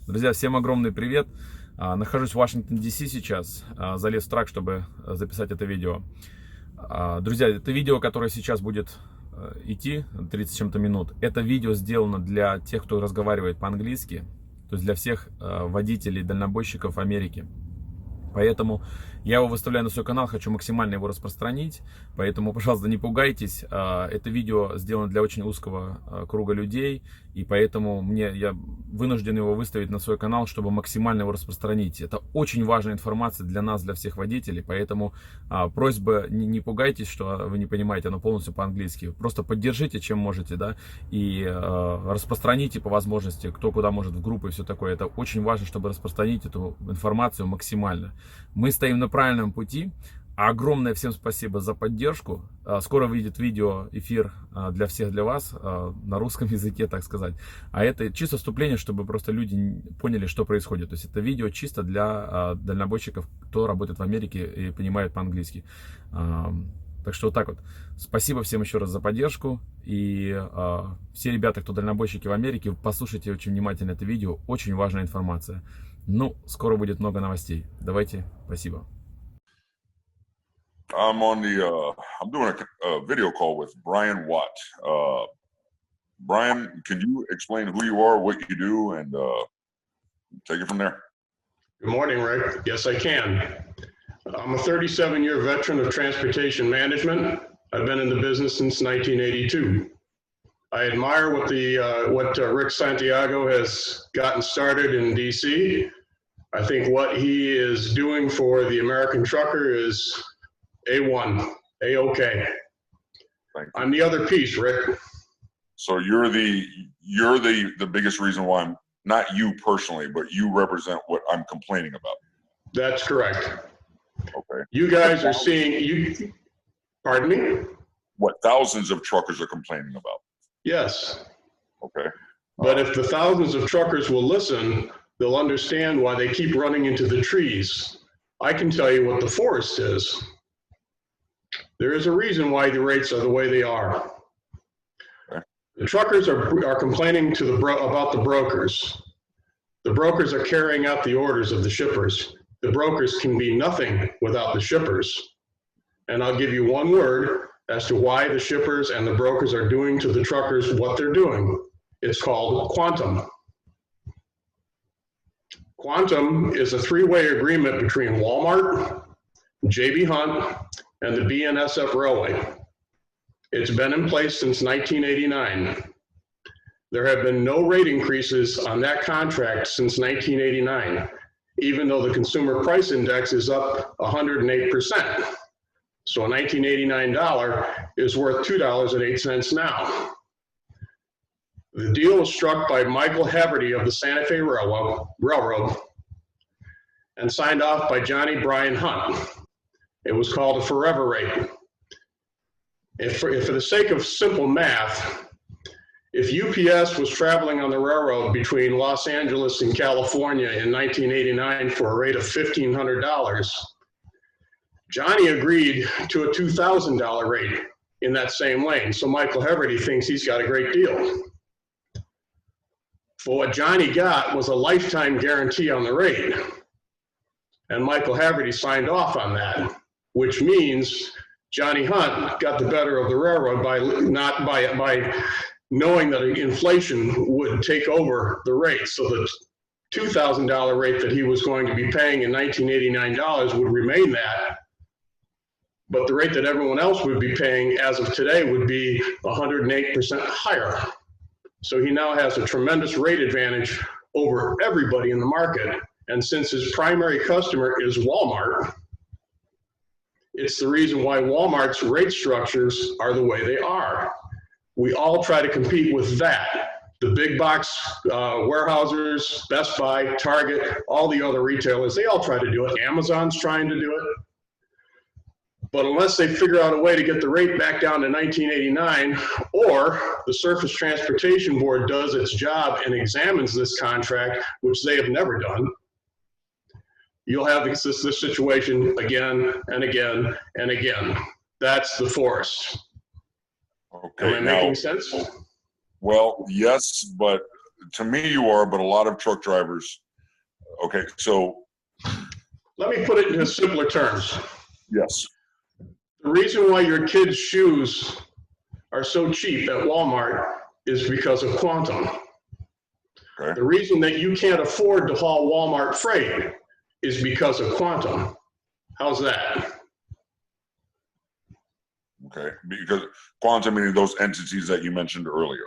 Друзья, всем огромный привет. Нахожусь в Вашингтон, Ди-Си сейчас. Залез в трак, чтобы записать это видео. Друзья, это видео, которое сейчас будет идти, 30 с чем-то минут, это видео сделано для тех, кто разговаривает по-английски, то есть для всех водителей, дальнобойщиков Америки. Поэтому я его выставляю на свой канал, хочу максимально его распространить. Поэтому, пожалуйста, не пугайтесь. Это видео сделано для очень узкого круга людей. И поэтому я вынужден его выставить на свой канал, чтобы максимально его распространить. Это очень важная информация для нас, для всех водителей. Поэтому просьба, не пугайтесь, что вы не понимаете, оно полностью по-английски. Просто поддержите, чем можете, да, и распространите по возможности, кто куда может в группы и все такое. Это очень важно, чтобы распространить эту информацию максимально. Мы стоим на правильном пути. Огромное всем спасибо за поддержку. Скоро выйдет видео, эфир для всех, для вас, на русском языке, так сказать. А это чисто вступление, чтобы просто люди поняли, что происходит. То есть это видео чисто для дальнобойщиков, кто работает в Америке и понимает по-английски. Так что вот так вот. Спасибо всем еще раз за поддержку. И все ребята, кто дальнобойщики в Америке, послушайте очень внимательно это видео. Очень важная информация. Ну, скоро будет много новостей. Давайте, спасибо. I'm doing a video call with Brian Watt. Brian, can you explain who you are, what you do, and take it from there? Good morning, Rick. Yes, I can. I'm a 37-year veteran of transportation management. I've been in the business since 1982. I admire what Rick Santiago has gotten started in DC. I think what he is doing for the American trucker is A1, A-OK. I'm the other piece, Rick. So you're the biggest reason why I'm not you personally, but you represent what I'm complaining about. That's correct. Okay. You guys are seeing pardon me? What thousands of truckers are complaining about. Yes. Okay. But if the thousands of truckers will listen, they'll understand why they keep running into the trees. I can tell you what the forest is. There is a reason why the rates are the way they are. Okay. The truckers are complaining about the brokers. The brokers are carrying out the orders of the shippers. The brokers can be nothing without the shippers. And I'll give you one word as to why the shippers and the brokers are doing to the truckers what they're doing. It's called quantum. Quantum is a three-way agreement between Walmart, J.B. Hunt, and the BNSF Railway. It's been in place since 1989. There have been no rate increases on that contract since 1989, even though the consumer price index is up 108%. So a $1989 is worth $2.08 now. The deal was struck by Michael Haverty of the Santa Fe Railroad and signed off by Johnny Bryan Hunt. It was called a forever rate. If for the sake of simple math, if UPS was traveling on the railroad between Los Angeles and California in 1989 for a rate of $1,500, Johnny agreed to a $2,000 rate in that same lane. So Michael Haverty thinks he's got a great deal. But what Johnny got was a lifetime guarantee on the rate. And Michael Haverty signed off on that, which means Johnny Hunt got the better of the railroad by knowing that inflation would take over the rate. So the $2,000 rate that he was going to be paying in $1989 would remain that. But the rate that everyone else would be paying as of today would be 108% higher. So he now has a tremendous rate advantage over everybody in the market. And since his primary customer is Walmart, it's the reason why Walmart's rate structures are the way they are. We all try to compete with that. The big box warehousers, Best Buy, Target, all the other retailers, they all try to do it. Amazon's trying to do it. But unless they figure out a way to get the rate back down to 1989, or the Surface Transportation Board does its job and examines this contract, which they have never done, you'll have this situation again and again and again. That's the forest. Okay. Am I making sense? Well, yes, but to me you are, but a lot of truck drivers. Okay, so Let me put it in simpler terms. yes, The reason why your kids' shoes are so cheap at Walmart is because of Quantum. okay, The reason that you can't afford to haul Walmart freight is because of Quantum. How's that? okay, because Quantum meaning those entities that you mentioned earlier.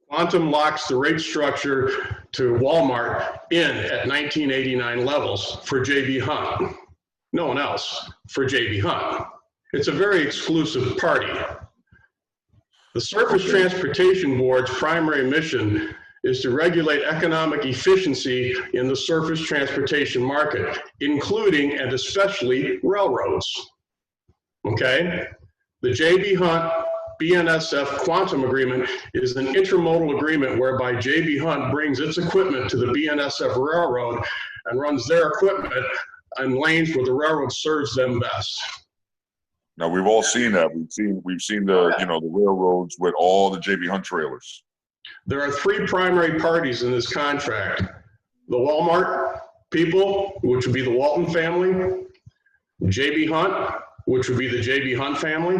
Quantum locks the rate structure to Walmart in at 1989 levels for JB Hunt. No one else for JB Hunt. It's a very exclusive party. The Surface Transportation Board's primary mission is to regulate economic efficiency in the surface transportation market, including and especially railroads. Okay? The JB Hunt BNSF Quantum Agreement is an intermodal agreement whereby JB Hunt brings its equipment to the BNSF Railroad and runs their equipment on lanes where the railroad serves them best. Now we've all seen that. We've seen the the railroads with all the JB Hunt trailers. There are three primary parties in this contract. The Walmart people, which would be the Walton family, JB Hunt, which would be the JB Hunt family,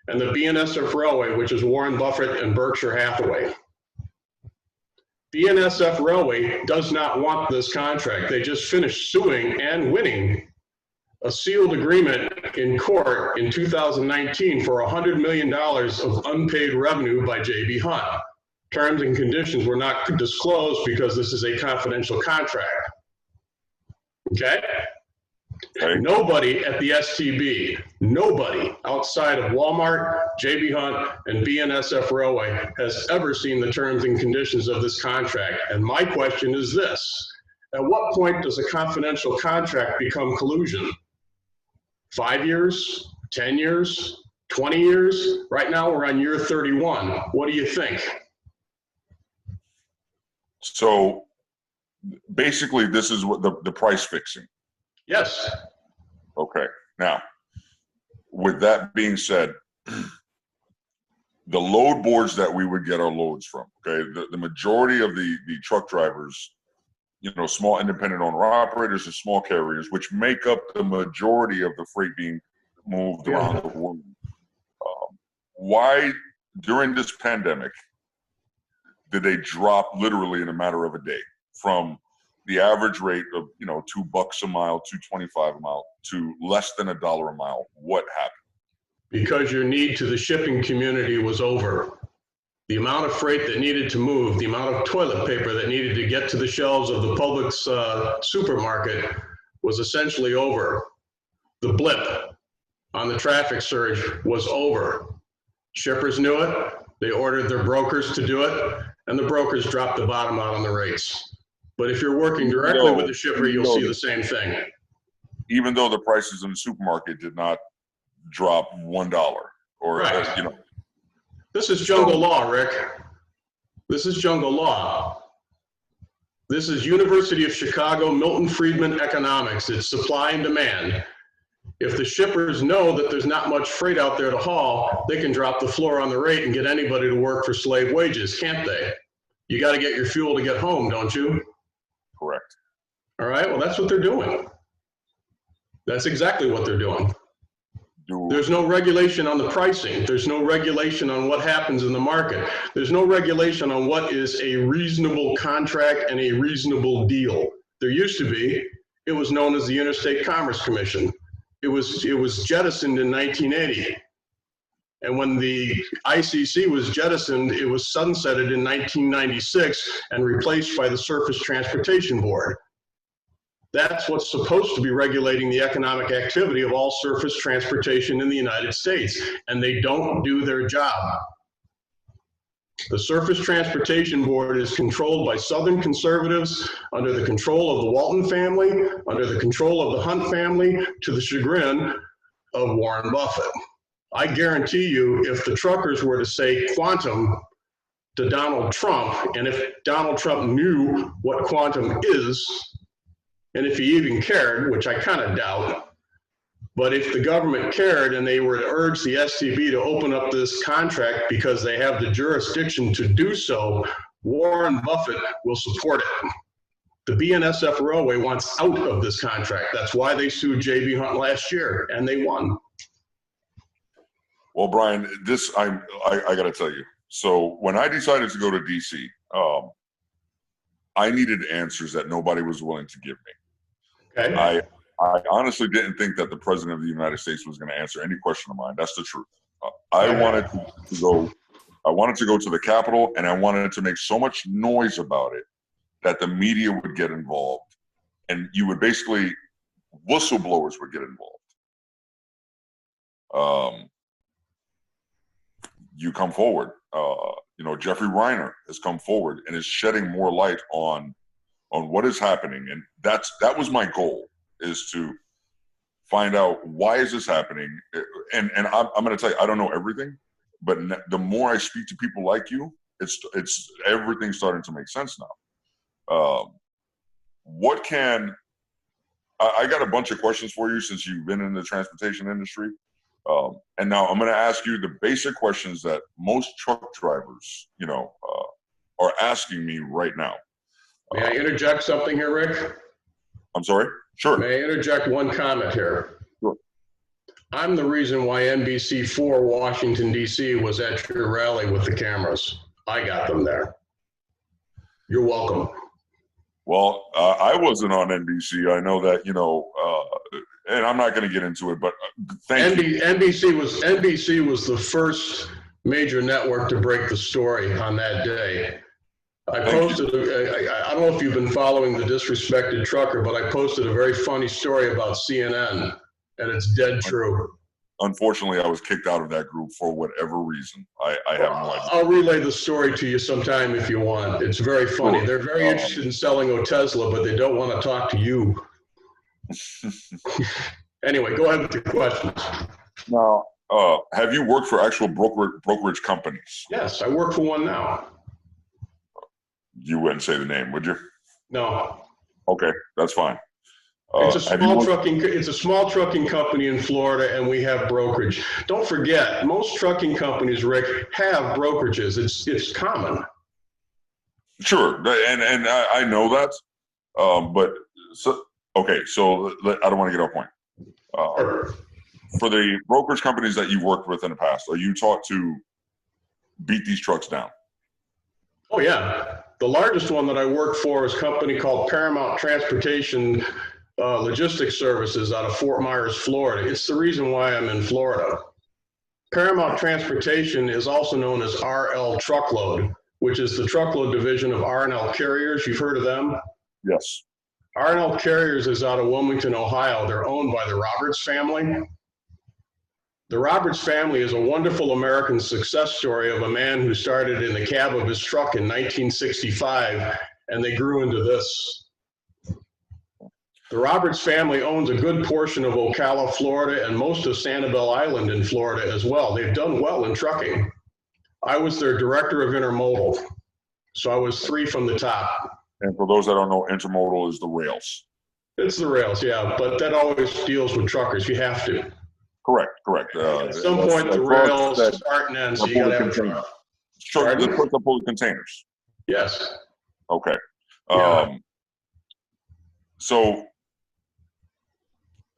and the BNSF Railway, which is Warren Buffett and Berkshire Hathaway. BNSF Railway does not want this contract. They just finished suing and winning a sealed agreement in court in 2019 for $100 million of unpaid revenue by JB Hunt. Terms and conditions were not disclosed because this is a confidential contract. Okay? Okay. Nobody at the STB, nobody outside of Walmart, JB Hunt, and BNSF Railway has ever seen the terms and conditions of this contract. And my question is this: at what point does a confidential contract become collusion? 5 years, 10 years, 20 years? Right now we're on year 31. What do you think? So basically, this is what the price fixing. Yes. Okay. Now, with that being said, the load boards that we would get our loads from, okay, the majority of the truck drivers, small independent owner operators and small carriers, which make up the majority of the freight being moved around the world. Why, during this pandemic, did they drop literally in a matter of a day from the average rate of $2 a mile, $2.25 a mile, to less than $1 a mile? What happened? Because your need to the shipping community was over. The amount of freight that needed to move, the amount of toilet paper that needed to get to the shelves of the Publix supermarket was essentially over. The blip on the traffic surge was over. Shippers knew it. They ordered their brokers to do it, and the brokers dropped the bottom out on the rates. But if you're working directly with the shipper, you'll see the same thing. Even though the prices in the supermarket did not drop $1 or, Right. This is jungle law, Rick. This is jungle law. This is University of Chicago, Milton Friedman economics. It's supply and demand. If the shippers know that there's not much freight out there to haul, they can drop the floor on the rate and get anybody to work for slave wages, can't they? You got to get your fuel to get home, don't you? Correct. All right, well, that's what they're doing. That's exactly what they're doing. There's no regulation on the pricing. There's no regulation on what happens in the market. There's no regulation on what is a reasonable contract and a reasonable deal. There used to be. It was known as the Interstate Commerce Commission. It was jettisoned in 1980. And when the ICC was jettisoned, it was sunsetted in 1996 and replaced by the Surface Transportation Board. That's what's supposed to be regulating the economic activity of all surface transportation in the United States, and they don't do their job. The Surface Transportation Board is controlled by Southern conservatives under the control of the Walton family, under the control of the Hunt family, to the chagrin of Warren Buffett. I guarantee you, if the truckers were to say quantum to Donald Trump, and if Donald Trump knew what quantum is, and if he even cared, which I kind of doubt, but if the government cared and they were to urge the STB to open up this contract because they have the jurisdiction to do so, Warren Buffett will support it. The BNSF Railway wants out of this contract. That's why they sued J.B. Hunt last year, and they won. Well, Brian, this I got to tell you. So when I decided to go to DC, I needed answers that nobody was willing to give me. Okay. I honestly didn't think that the president of the United States was going to answer any question of mine. That's the truth. I wanted to go. I wanted to go to the Capitol, and I wanted to make so much noise about it that the media would get involved, and you would basically, whistleblowers would get involved. You come forward. Jeffrey Reiner has come forward and is shedding more light on what is happening, and that was my goal, is to find out why is this happening. And I'm going to tell you, I don't know everything, but the more I speak to people like you, it's everything's starting to make sense now. I got a bunch of questions for you since you've been in the transportation industry. And now I'm going to ask you the basic questions that most truck drivers, are asking me right now. May I interject something here, Rick? I'm sorry? Sure. May I interject one comment here? Sure. I'm the reason why NBC4 Washington, D.C. was at your rally with the cameras. I got them there. You're welcome. Well, I wasn't on NBC. I know that, and I'm not going to get into it, but thank you. NBC was the first major network to break the story on that day. I posted, I don't know if you've been following The Disrespected Trucker, but I posted a very funny story about CNN, and it's dead true. Unfortunately, I was kicked out of that group for whatever reason. I have no idea. I'll relay the story to you sometime if you want. It's very funny. Cool. They're very interested in selling a Tesla, but they don't want to talk to you. Anyway, go ahead with your questions. Now, have you worked for actual brokerage companies? Yes, I work for one now. You wouldn't say the name, would you? No. Okay, that's fine. It's a small trucking company in Florida, and we have brokerage. Don't forget, most trucking companies, Rick, have brokerages. It's common. Sure, and I know that, but so I don't want to get off point. Sure. For the brokerage companies that you've worked with in the past, are you taught to beat these trucks down? Oh yeah, the largest one that I work for is a company called Paramount Transportation Logistics Services out of Fort Myers, Florida. It's the reason why I'm in Florida. Paramount Transportation is also known as RL Truckload, which is the truckload division of R&L Carriers. You've heard of them? Yes. R&L Carriers is out of Wilmington, Ohio. They're owned by the Roberts family. The Roberts family is a wonderful American success story of a man who started in the cab of his truck in 1965, and they grew into this. The Roberts family owns a good portion of Ocala, Florida, and most of Sanibel Island in Florida as well. They've done well in trucking. I was their director of intermodal, so I was 3 from the top. And for those that don't know, intermodal is the rails. It's the rails, yeah, but that always deals with truckers. You have to. Correct. At some point, the rails start and end, so you got to have a truck. Sure, the trucks that pull the containers. Yes. Okay. Yeah. So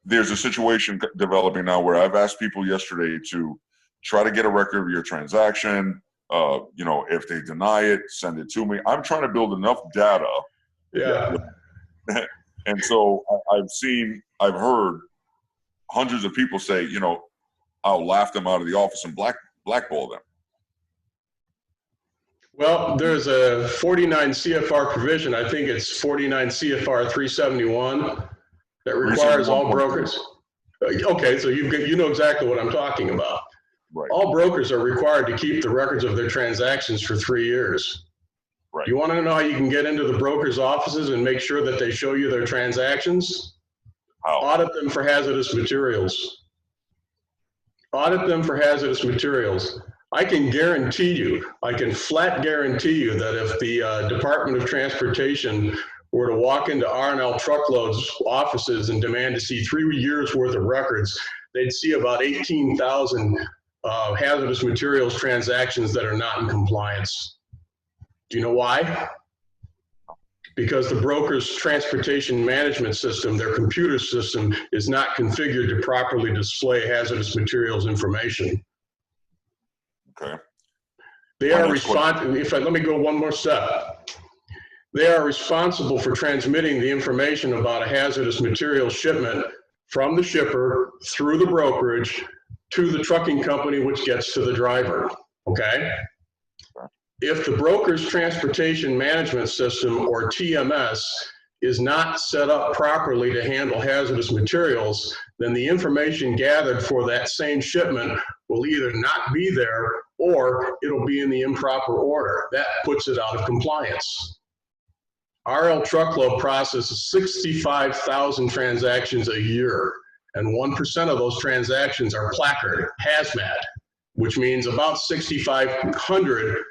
there's a situation developing now where I've asked people yesterday to try to get a record of your transaction. If they deny it, send it to me. I'm trying to build enough data. Yeah. And so I've heard hundreds of people say, I'll laugh them out of the office and blackball them. Well, there's a 49 CFR provision. I think it's 49 CFR 371 that requires all brokers. Okay, so you know exactly what I'm talking about. Right. All brokers are required to keep the records of their transactions for 3 years. Right. You want to know how you can get into the broker's offices and make sure that they show you their transactions? How? Audit them for hazardous materials. Audit them for hazardous materials. I can flat guarantee you that if the Department of Transportation were to walk into R&L Truckload's offices and demand to see 3 years worth of records, they'd see about 18,000 hazardous materials transactions that are not in compliance. Do you know why? Because the broker's transportation management system, their computer system, is not configured to properly display hazardous materials information. Okay. They are responsible. Let me go one more step. They are responsible for transmitting the information about a hazardous material shipment from the shipper through the brokerage to the trucking company, which gets to the driver. Okay? If the broker's transportation management system, or TMS, is not set up properly to handle hazardous materials, then the information gathered for that same shipment will either not be there or it'll be in the improper order. That puts it out of compliance. RL Truckload processes 65,000 transactions a year, and 1% of those transactions are placard, hazmat, which means about 6,500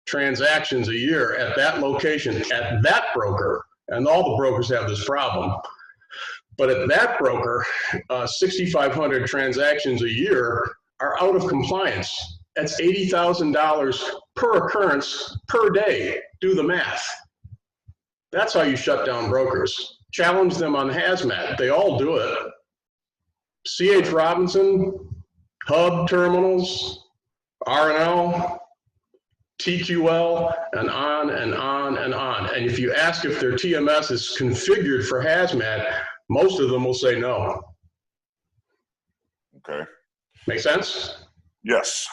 transactions a year at that location, at that broker, and all the brokers have this problem. But at that broker, 6,500 transactions a year are out of compliance. That's $80,000 per occurrence per day. Do the math. That's how you shut down brokers. Challenge them on hazmat. They all do it. C.H. Robinson, Hub Terminals, R&L, TQL, and on and on and on. And if you ask if their TMS is configured for hazmat, most of them will say no. Okay. Make sense? Yes.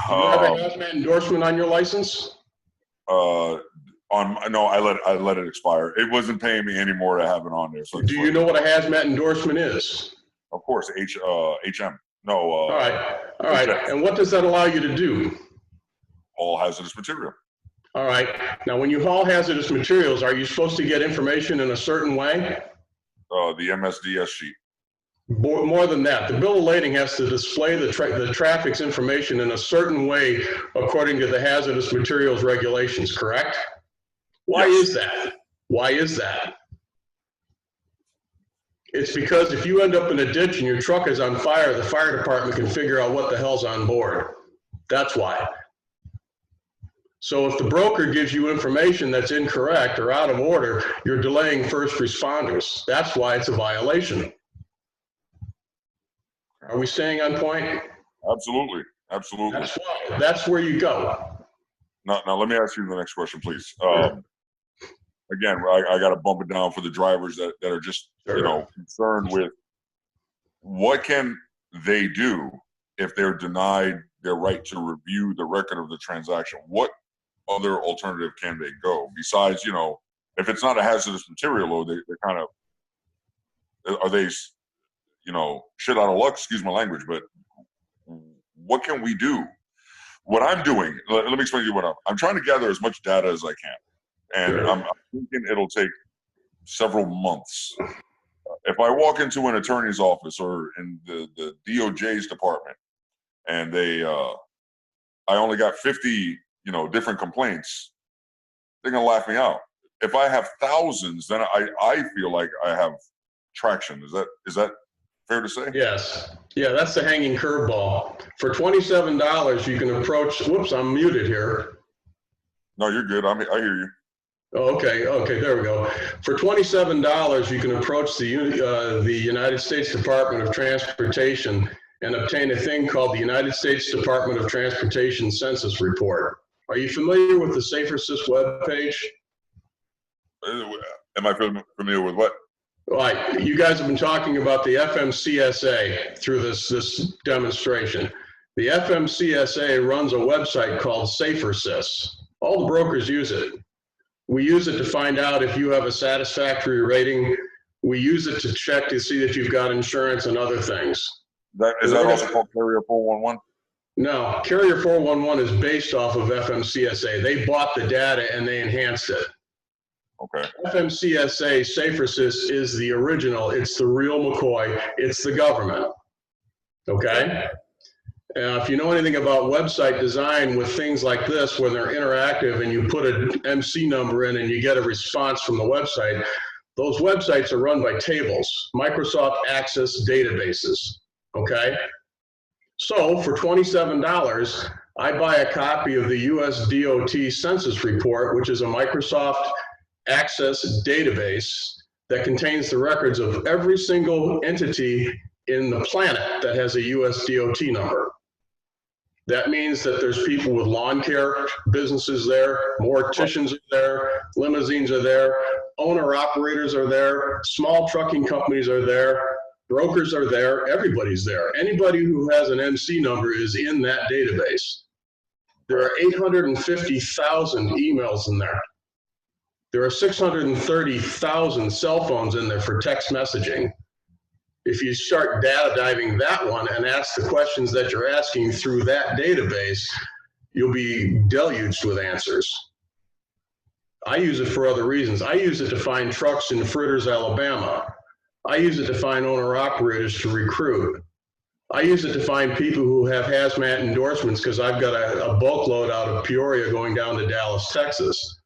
Do you have a hazmat endorsement on your license? No, I let it expire. It wasn't paying me anymore to have it on there. So do you know what a hazmat endorsement is? Of course, HM. No. All right. And what does that allow you to do? All hazardous material. All right. Now, when you haul hazardous materials, are you supposed to get information in a certain way? The MSDS sheet. More than that, the bill of lading has to display the traffic's information in a certain way according to the hazardous materials regulations, correct? Why is that? Why is that? It's because if you end up in a ditch and your truck is on fire, the fire department can figure out what the hell's on board. That's why. So if the broker gives you information that's incorrect or out of order, you're delaying first responders. That's why it's a violation. Are we staying on point? Absolutely. Absolutely. That's why. That's where you go. Now let me ask you the next question, please. Again, I got to bump it down for the drivers that are just, concerned with what can they do if they're denied their right to review the record of the transaction? What other alternative can they go besides, if it's not a hazardous material load, they're kind of, are they, shit out of luck, excuse my language, but what can we do? What I'm doing, let me explain to you what I'm trying to gather as much data as I can. And I'm thinking it'll take several months. If I walk into an attorney's office or in the DOJ's department and I only got 50, different complaints, they're gonna laugh me out. If I have thousands, then I feel like I have traction. Is that fair to say? Yes. Yeah, that's the hanging curveball. For $27, you can approach, whoops, I'm muted here. No, you're good. I hear you. Oh, okay, there we go. For $27, you can approach the United States Department of Transportation and obtain a thing called the United States Department of Transportation Census Report. Are you familiar with the SaferSys webpage? Am I familiar with what? Right, you guys have been talking about the FMCSA through this demonstration. The FMCSA runs a website called SaferSys. All the brokers use it. We use it to find out if you have a satisfactory rating. We use it to check to see if you've got insurance and other things. Is that also called Carrier 411? No, Carrier 411 is based off of FMCSA. They bought the data and they enhanced it. Okay. FMCSA SaferSys is the original. It's the real McCoy. It's the government. Okay? If you know anything about website design with things like this, where they're interactive and you put an MC number in and you get a response from the website, those websites are run by tables, Microsoft Access databases, okay? So for $27, I buy a copy of the US DOT Census Report, which is a Microsoft Access database that contains the records of every single entity in the planet that has a US DOT number. That means that there's people with lawn care businesses there, morticians are there, limousines are there, owner-operators are there, small trucking companies are there, brokers are there, everybody's there. Anybody who has an MC number is in that database. There are 850,000 emails in there. There are 630,000 cell phones in there for text messaging. If you start data diving that one and ask the questions that you're asking through that database, you'll be deluged with answers. I use it for other reasons. I use it to find trucks in Fritters, Alabama. I use it to find owner-operators to recruit. I use it to find people who have hazmat endorsements because I've got a bulk load out of Peoria going down to Dallas, Texas.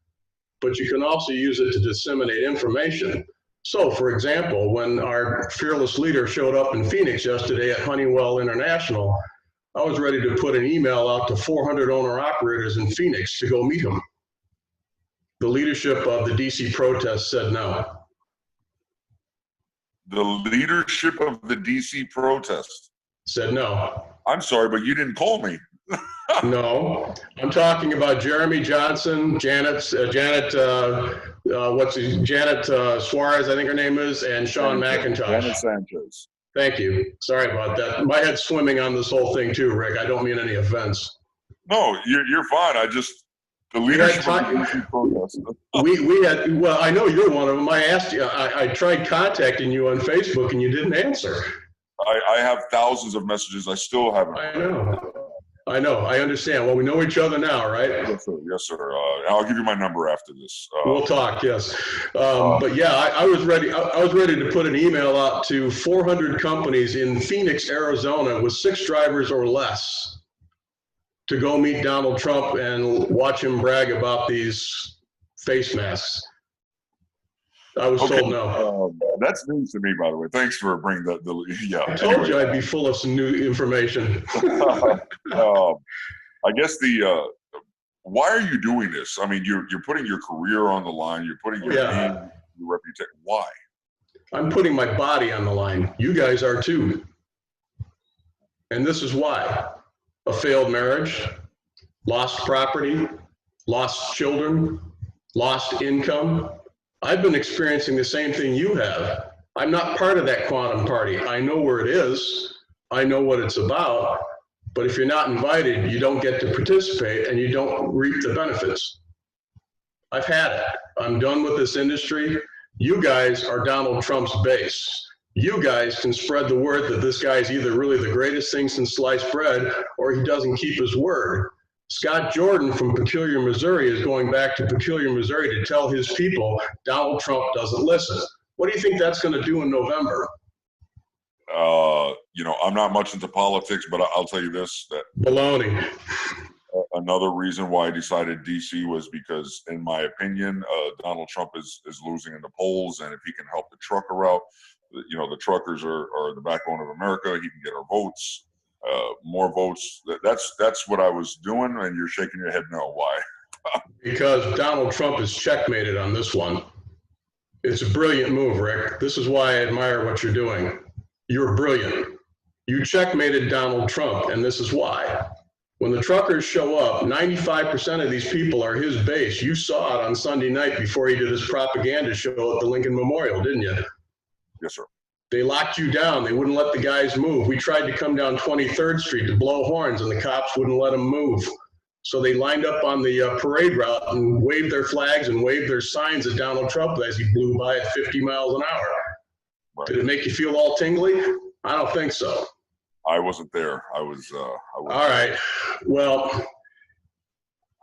But you can also use it to disseminate information. So, for example, when our fearless leader showed up in Phoenix yesterday at Honeywell International, I was ready to put an email out to 400 owner-operators in Phoenix to go meet him. The leadership of the DC protest said no. The leadership of the DC protest Said no. I'm sorry, but you didn't call me. No, I'm talking about Jeremy Johnson, Janet Suarez, I think her name is, and Sean McIntosh. Janet Sanchez. Thank you. Sorry about that. My head's swimming on this whole thing too, Rick. I don't mean any offense. No, you're fine. I just, the leadership of the DC protest. We had, well, I know you're one of them. I asked you, I tried contacting you on Facebook and you didn't answer. I have thousands of messages. I still haven't. I know. I understand. Well, we know each other now, right? Yes, sir. Yes, sir. I'll give you my number after this. We'll talk. Yes. But yeah, I was ready. I was ready to put an email out to 400 companies in Phoenix, Arizona, with 6 drivers or less, to go meet Donald Trump and watch him brag about these face masks. I was told no. That's news to me, by the way. Thanks for bringing that. Yeah. I told you I'd be full of some new information. I guess why are you doing this? I mean, you're putting your career on the line. You're putting your name, your reputation. Why? I'm putting my body on the line. You guys are too. And this is why. A failed marriage, lost property, lost children, lost income. I've been experiencing the same thing you have. I'm not part of that quantum party. I know where it is. I know what it's about. But if you're not invited, you don't get to participate and you don't reap the benefits. I've had it. I'm done with this industry. You guys are Donald Trump's base. You guys can spread the word that this guy is either really the greatest thing since sliced bread or he doesn't keep his word. Scott Jordan from Peculiar, Missouri is going back to Peculiar, Missouri to tell his people Donald Trump doesn't listen. What do you think that's going to do in November? I'm not much into politics, but I'll tell you this, that baloney. Another reason why I decided DC was because, in my opinion, Donald Trump is losing in the polls, and if he can help the trucker out, the truckers are the backbone of America. He can get our votes. More votes. That's what I was doing, and you're shaking your head no. Why? Because Donald Trump is checkmated on this one. It's a brilliant move, Rick. This is why I admire what you're doing. You're brilliant. You checkmated Donald Trump, and this is why. When the truckers show up, 95% of these people are his base. You saw it on Sunday night before he did his propaganda show at the Lincoln Memorial, didn't you? Yes, sir. They locked you down. They wouldn't let the guys move. We tried to come down 23rd Street to blow horns, and the cops wouldn't let them move. So they lined up on the parade route and waved their flags and waved their signs at Donald Trump as he blew by at 50 miles an hour. Right. Did it make you feel all tingly? I don't think so. I wasn't there. I was all right. Well,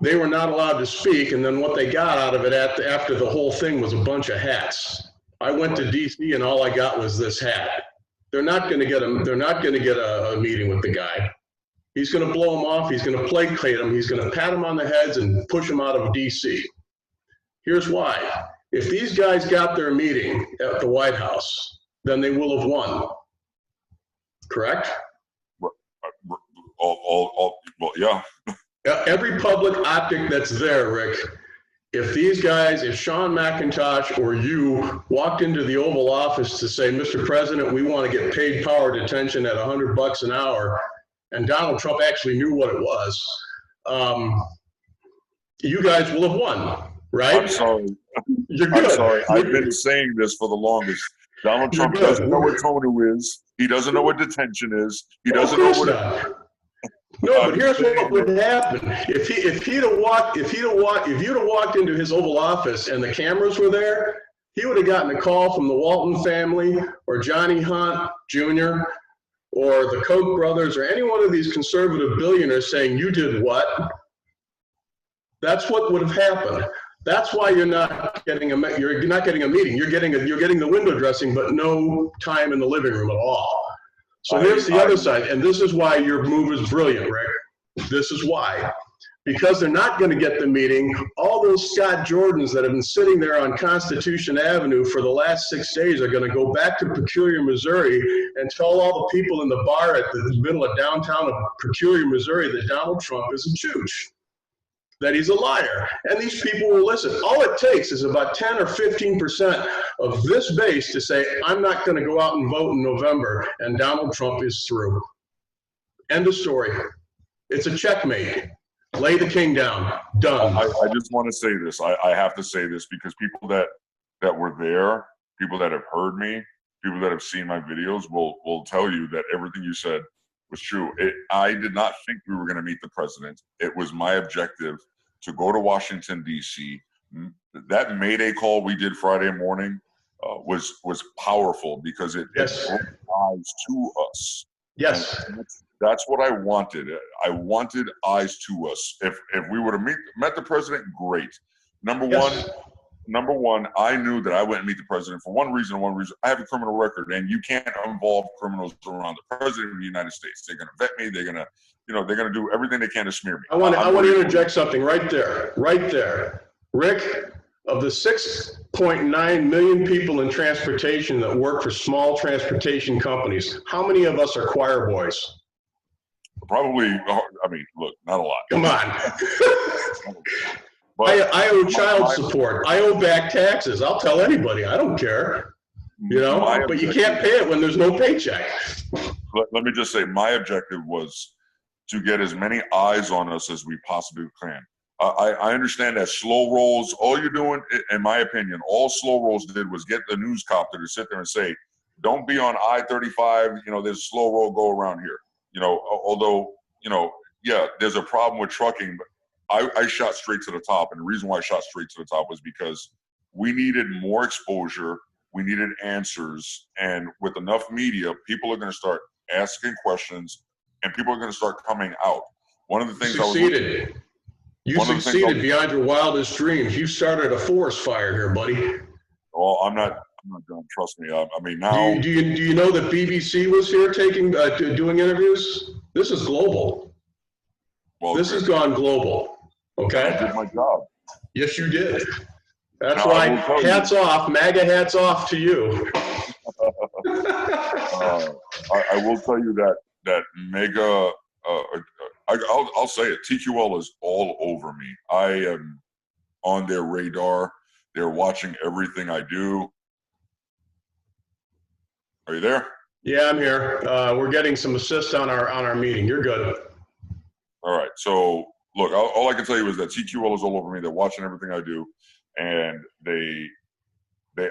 they were not allowed to speak, and then what they got out of it after the whole thing was a bunch of hats. I went to DC and all I got was this hat. They're not going to get a meeting with the guy. He's going to blow him off. He's going to placate him. He's going to pat him on the heads and push him out of DC. Here's why. If these guys got their meeting at the White House, then they will have won. Correct? Well, yeah. Every public optic that's there, Rick, if these guys, if Sean McIntosh or you walked into the Oval Office to say, Mr. President, we want to get paid power detention at $100 an hour, and Donald Trump actually knew what it was, you guys will have won, right? I'm sorry. You're good. I'm sorry. I've been saying this for the longest. Donald Trump doesn't know what TONU is. He doesn't know what detention is. He doesn't know what. No, but here's what would happen if you'd have walked into his Oval Office and the cameras were there. He would have gotten a call from the Walton family or Johnny Hunt Jr. or the Koch brothers or any one of these conservative billionaires saying, "You did what?" That's what would have happened. That's why you're not getting a meeting. You're getting the window dressing, but no time in the living room at all. So here's the other side, and this is why your move is brilliant, Rick. This is why. Because they're not going to get the meeting, all those Scott Jordans that have been sitting there on Constitution Avenue for the last 6 days are going to go back to Peculiar, Missouri, and tell all the people in the bar at the middle of downtown of Peculiar, Missouri that Donald Trump is a chooch, that he's a liar. And these people will listen. All it takes is about 10 or 15% of this base to say, I'm not going to go out and vote in November, and Donald Trump is through. End of story. It's a checkmate. Lay the king down. Done. I just want to say this. I have to say this because people that were there, people that have heard me, people that have seen my videos will tell you that everything you said was true. I did not think we were going to meet the president. It was my objective to go to Washington, D.C. That Mayday call we did Friday morning was powerful because it opened eyes to us. Yes. And that's what I wanted. I wanted eyes to us. If we would have met the president, great. Number one, I knew that I wouldn't meet the president for one reason. I have a criminal record, and you can't involve criminals around the president of the United States. They're going to vet me. They're going to do everything they can to smear me. I want to interject something right there. Rick, of the 6.9 million people in transportation that work for small transportation companies, how many of us are choir boys? Probably, look, not a lot. Come on. But I owe child support. I owe back taxes. I'll tell anybody. I don't care. But you can't pay it when there's no paycheck. Let me just say, my objective was to get as many eyes on us as we possibly can. I understand that slow rolls, all you're doing, in my opinion, all slow rolls did was get the news copter to sit there and say, don't be on I-35, there's a slow roll go around here. Although, there's a problem with trucking, but I shot straight to the top. And the reason why I shot straight to the top was because we needed more exposure. We needed answers. And with enough media, people are going to start asking questions and people are going to start coming out. One of the things You succeeded beyond your wildest dreams. You started a forest fire here, buddy. Well, I'm not done. Trust me. Now. Do you know that BBC was here doing interviews? This is global. Well, this has gone global. Okay. I did my job. Yes, you did. That's why hats off, MAGA hats off to you. I will tell you that mega. I'll say it. TQL is all over me. I am on their radar. They're watching everything I do. Are you there? Yeah, I'm here. We're getting some assist on our meeting. You're good. All right. So look, all I can tell you is that TQL is all over me. They're watching everything I do, and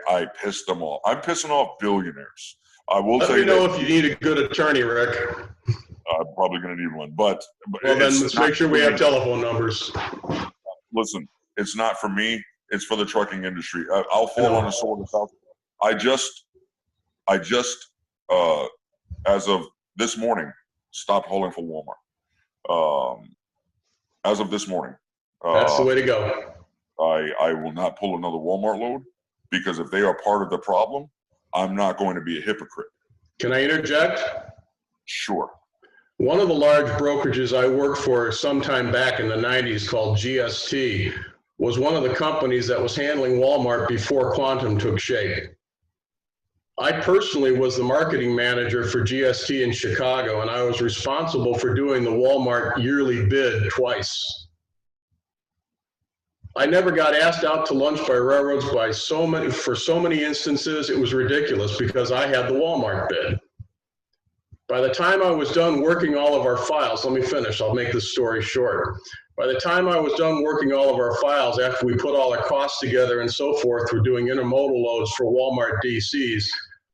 I pissed them off. I'm pissing off billionaires. I will tell you. Let me know if you need a good attorney, Rick. I'm probably going to need one, but well, then let's make sure we have telephone numbers. Listen, it's not for me. It's for the trucking industry. I'll fall on the sword of South. I just, as of this morning, stopped hauling for Walmart. As of this morning. That's the way to go. I will not pull another Walmart load because if they are part of the problem, I'm not going to be a hypocrite. Can I interject? Sure. One of the large brokerages I worked for sometime back in the 90s called GST was one of the companies that was handling Walmart before Quantum took shape. I personally was the marketing manager for GST in Chicago, and I was responsible for doing the Walmart yearly bid twice. I never got asked out to lunch by railroads for so many instances. It was ridiculous because I had the Walmart bid. By the time I was done working all of our files, let me finish, I'll make this story short. By the time I was done working all of our files, after we put all our costs together and so forth, we're doing intermodal loads for Walmart DCs,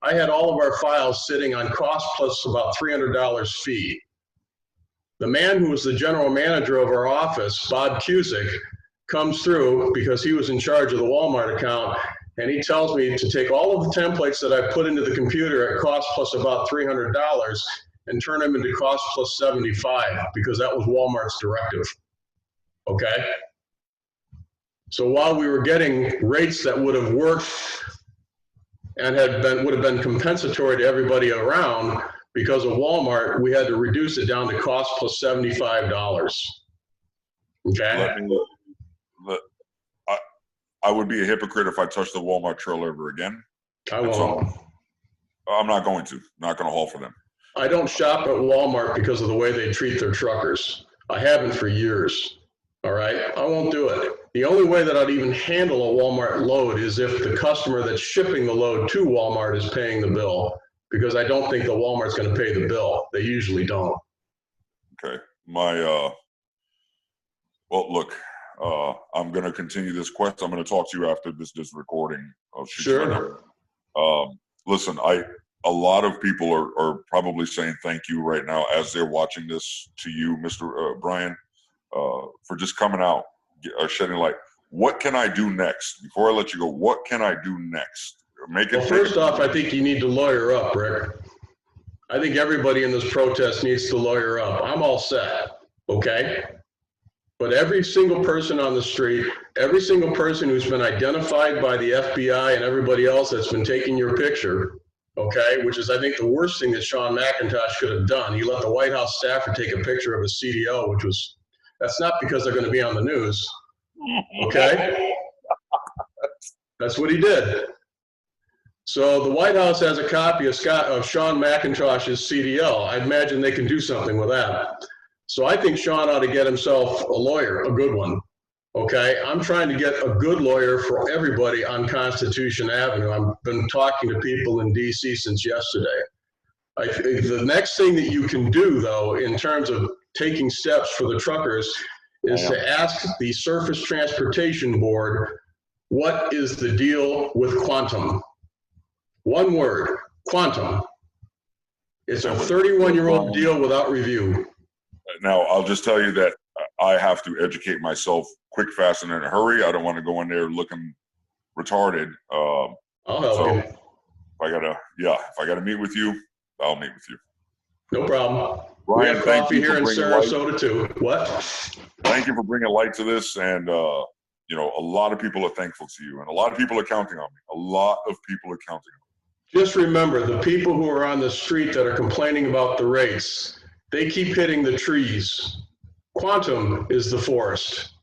I had all of our files sitting on cost plus about $300 fee. The man who was the general manager of our office, Bob Cusick, comes through because he was in charge of the Walmart account, and he tells me to take all of the templates that I put into the computer at cost plus about $300 and turn them into cost plus 75 because that was Walmart's directive. Okay? So while we were getting rates that would have worked and would have been compensatory to everybody around, because of Walmart, we had to reduce it down to cost plus $75. Okay? I would be a hypocrite if I touched the Walmart trail ever again. I won't. I'm not going to. Not going to haul for them. I don't shop at Walmart because of the way they treat their truckers. I haven't for years. All right? I won't do it. The only way that I'd even handle a Walmart load is if the customer that's shipping the load to Walmart is paying the bill, because I don't think the Walmart's going to pay the bill. They usually don't. Okay. Well, look, I'm going to continue this quest. I'm going to talk to you after this recording. Sure. Listen, a lot of people are probably saying thank you right now as they're watching this to you, Mr. Brian, for just coming out, shedding light. What can I do next? Before I let you go, what can I do next? First off, I think you need to lawyer up, Rick. I think everybody in this protest needs to lawyer up. I'm all set, okay? But every single person on the street, every single person who's been identified by the FBI and everybody else that's been taking your picture, okay, which is, I think, the worst thing that Sean McIntosh could have done. He let the White House staffer take a picture of his CDO, that's not because they're going to be on the news, okay? That's what he did. So the White House has a copy of Sean McIntosh's CDL. I imagine they can do something with that. So I think Sean ought to get himself a lawyer, a good one, okay? I'm trying to get a good lawyer for everybody on Constitution Avenue. I've been talking to people in DC since yesterday. The next thing that you can do, though, in terms of taking steps for the truckers is to ask the Surface Transportation Board, what is the deal with Quantum? One word, Quantum. It's a 31-year-old deal without review. Now, I'll just tell you that I have to educate myself quick, fast, and in a hurry. I don't want to go in there looking retarded. I'll help you. If I gotta meet with you, I'll meet with you. No problem. Brian, we have coffee here in Sarasota too. What? Thank you for bringing light to this, and a lot of people are thankful to you, and a lot of people are counting on me. A lot of people are counting on me. Just remember, the people who are on the street that are complaining about the rates, they keep hitting the trees. Quantum is the forest.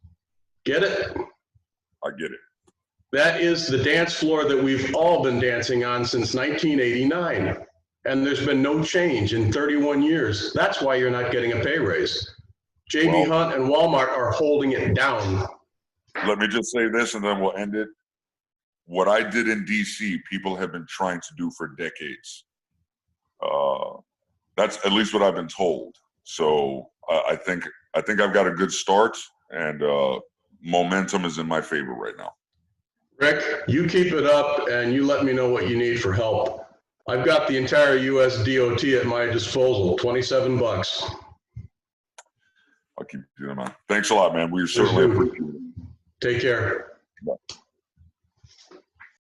Get it? I get it. That is the dance floor that we've all been dancing on since 1989. And there's been no change in 31 years. That's why you're not getting a pay raise. JB Hunt and Walmart are holding it down. Let me just say this and then we'll end it. What I did in DC, people have been trying to do for decades. That's at least what I've been told. So I think I've got a good start, and momentum is in my favor right now. Rick, you keep it up, and you let me know what you need for help. I've got the entire US DOT at my disposal, $27. I'll keep doing that, man. Thanks a lot, man. We certainly appreciate it. Take care. Bye.